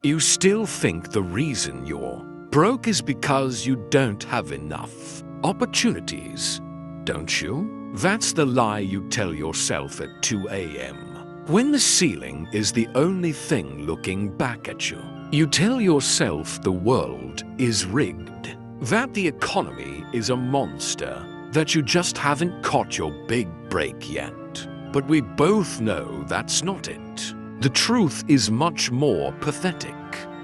You still think the reason you're broke is because you don't have enough opportunities, don't you? That's the lie you tell yourself at 2 a.m. when the ceiling is the only thing looking back at you. You tell yourself the world is rigged, that the economy is a monster, that you just haven't caught your big break yet. But we both know that's not it. The truth is much more pathetic.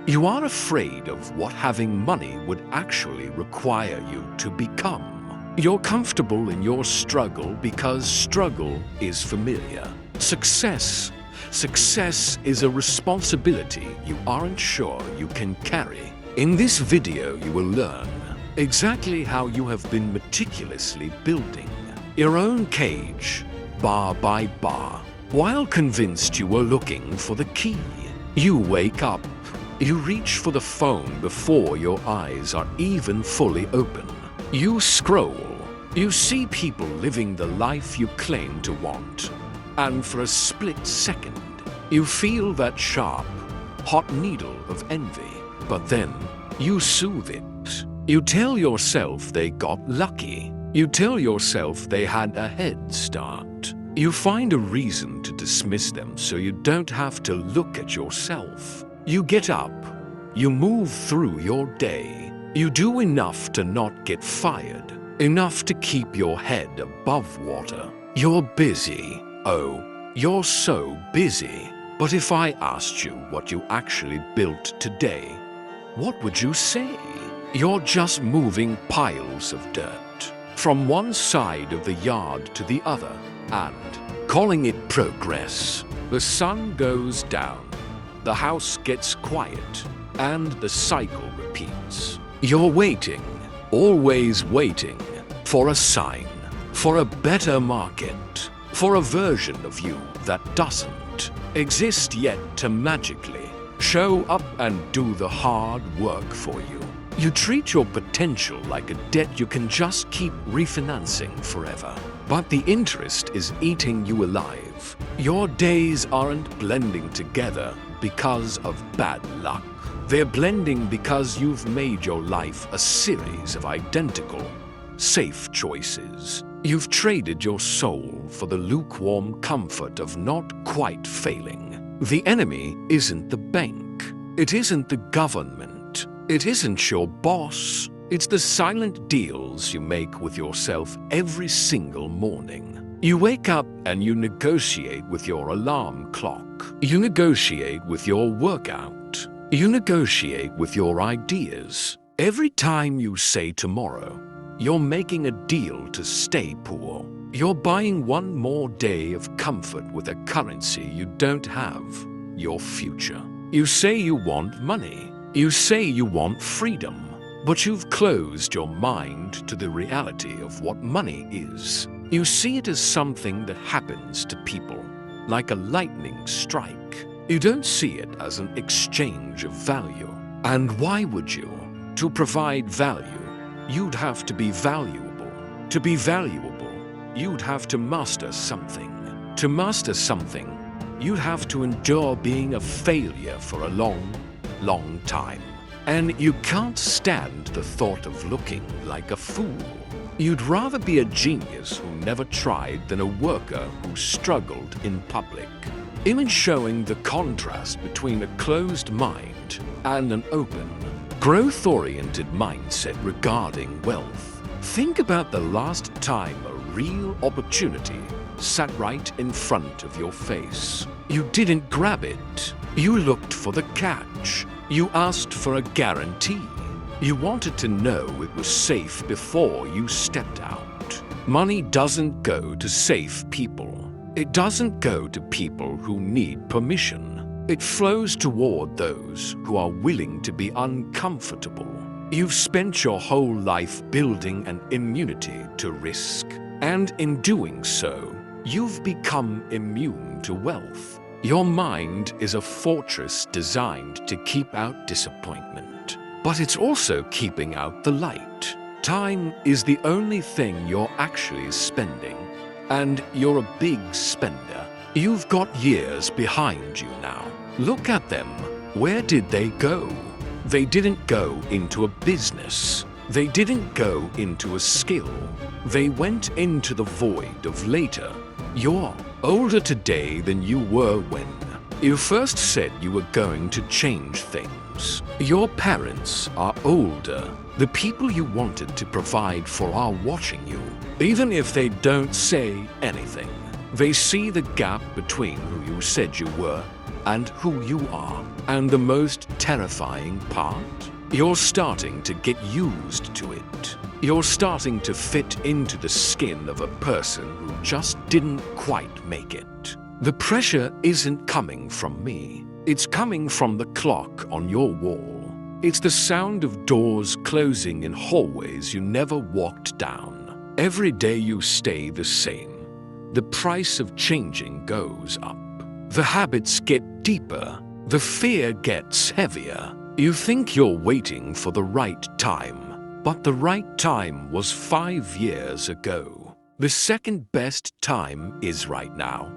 You are afraid of what having money would actually require you to become. You're comfortable in your struggle because struggle is familiar. Success is a responsibility you aren't sure you can carry. In this video, you will learn exactly how you have been meticulously building your own cage, bar by bar, while convinced you were looking for the key. You wake up, you reach for the phone before your eyes are even fully open. You scroll, you see people living the life you claim to want, and for a split second, you feel that sharp, hot needle of envy. But then, you soothe it. You tell yourself they got lucky. You tell yourself they had a head start. You find a reason to dismiss them so you don't have to look at yourself. You get up. You move through your day. You do enough to not get fired. Enough to keep your head above water. You're busy. Oh, you're so busy. But if I asked you what you actually built today, what would you say? You're just moving piles of dirt from one side of the yard to the other and calling it progress. The sun goes down, the house gets quiet, and the cycle repeats. You're waiting, always waiting, for a sign, for a better market, for a version of you that doesn't exist yet to magically show up and do the hard work for you. You treat your potential like a debt you can just keep refinancing forever. But the interest is eating you alive. Your days aren't blending together because of bad luck. They're blending because you've made your life a series of identical, safe choices. You've traded your soul for the lukewarm comfort of not quite failing. The enemy isn't the bank. It isn't the government. It isn't your boss. It's the silent deals you make with yourself every single morning. You wake up and you negotiate with your alarm clock. You negotiate with your workout. You negotiate with your ideas. Every time you say tomorrow, you're making a deal to stay poor. You're buying one more day of comfort with a currency you don't have, your future. You say you want money. You say you want freedom, but you've closed your mind to the reality of what money is. You see it as something that happens to people, like a lightning strike. You don't see it as an exchange of value. And why would you? To provide value, you'd have to be valuable. To be valuable, you'd have to master something. To master something, you'd have to endure being a failure for a long time. And you can't stand the thought of looking like a fool. You'd rather be a genius who never tried than a worker who struggled in public. Image showing the contrast between a closed mind and an open, growth-oriented mindset regarding wealth. Think about the last time a real opportunity sat right in front of your face. You didn't grab it. You looked for the catch. You asked for a guarantee. You wanted to know it was safe before you stepped out. Money doesn't go to safe people. It doesn't go to people who need permission. It flows toward those who are willing to be uncomfortable. You've spent your whole life building an immunity to risk, and in doing so, you've become immune to wealth. Your mind is a fortress designed to keep out disappointment, but it's also keeping out the light. Time is the only thing you're actually spending, and you're a big spender. You've got years behind you now. Look at them. Where did they go? They didn't go into a business. They didn't go into a skill. They went into the void of later. You're older today than you were when you first said you were going to change things. Your parents are older. The people you wanted to provide for are watching you. Even if they don't say anything, they see the gap between who you said you were and who you are. And the most terrifying part? You're starting to get used to it. You're starting to fit into the skin of a person who just didn't quite make it. The pressure isn't coming from me. It's coming from the clock on your wall. It's the sound of doors closing in hallways you never walked down. Every day you stay the same, the price of changing goes up. The habits get deeper. The fear gets heavier. You think you're waiting for the right time, but the right time was 5 years ago. The second best time is right now,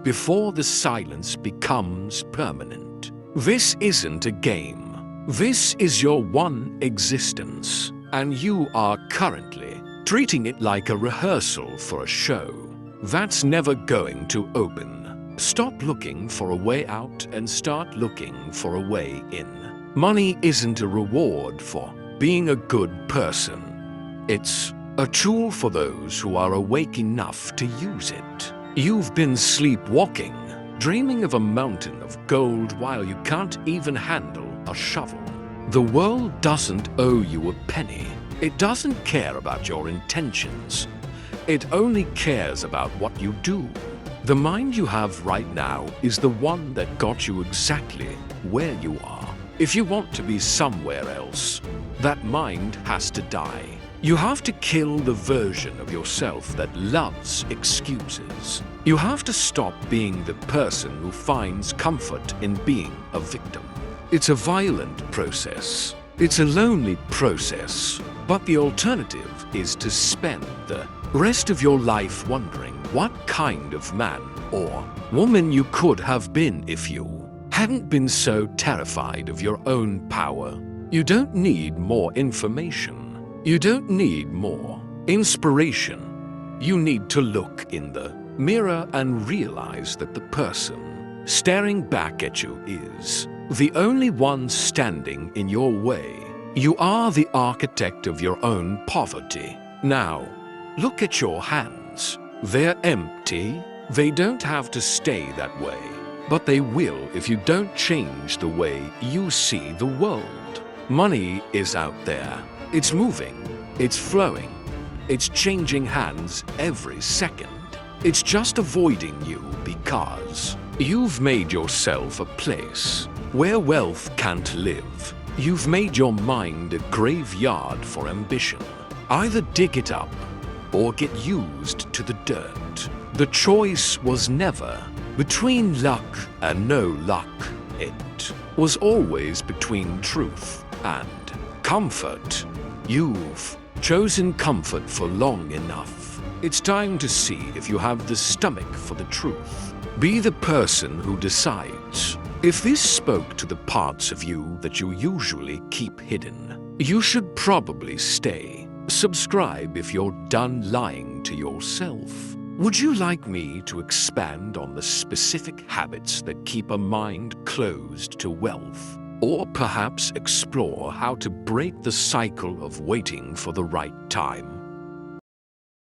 before the silence becomes permanent. This isn't a game. This is your one existence, and you are currently treating it like a rehearsal for a show that's never going to open. Stop looking for a way out and start looking for a way in. Money isn't a reward for being a good person. It's a tool for those who are awake enough to use it. You've been sleepwalking, dreaming of a mountain of gold while you can't even handle a shovel. The world doesn't owe you a penny. It doesn't care about your intentions. It only cares about what you do. The mind you have right now is the one that got you exactly where you are. If you want to be somewhere else, that mind has to die. You have to kill the version of yourself that loves excuses. You have to stop being the person who finds comfort in being a victim. It's a violent process. It's a lonely process. But the alternative is to spend the rest of your life wondering what kind of man or woman you could have been if you hadn't been so terrified of your own power. You don't need more information. You don't need more inspiration. You need to look in the mirror and realize that the person staring back at you is the only one standing in your way. You are the architect of your own poverty. Now, look at your hands. They're empty. They don't have to stay that way. But they will if you don't change the way you see the world. Money is out there. It's moving. It's flowing. It's changing hands every second. It's just avoiding you because you've made yourself a place where wealth can't live. You've made your mind a graveyard for ambition. Either dig it up or get used to the dirt. The choice was never between luck and no luck. It was always between truth and comfort. You've chosen comfort for long enough. It's time to see if you have the stomach for the truth. Be the person who decides. If this spoke to the parts of you that you usually keep hidden, you should probably stay. Subscribe if you're done lying to yourself. Would you like me to expand on the specific habits that keep a mind closed to wealth? Or perhaps explore how to break the cycle of waiting for the right time?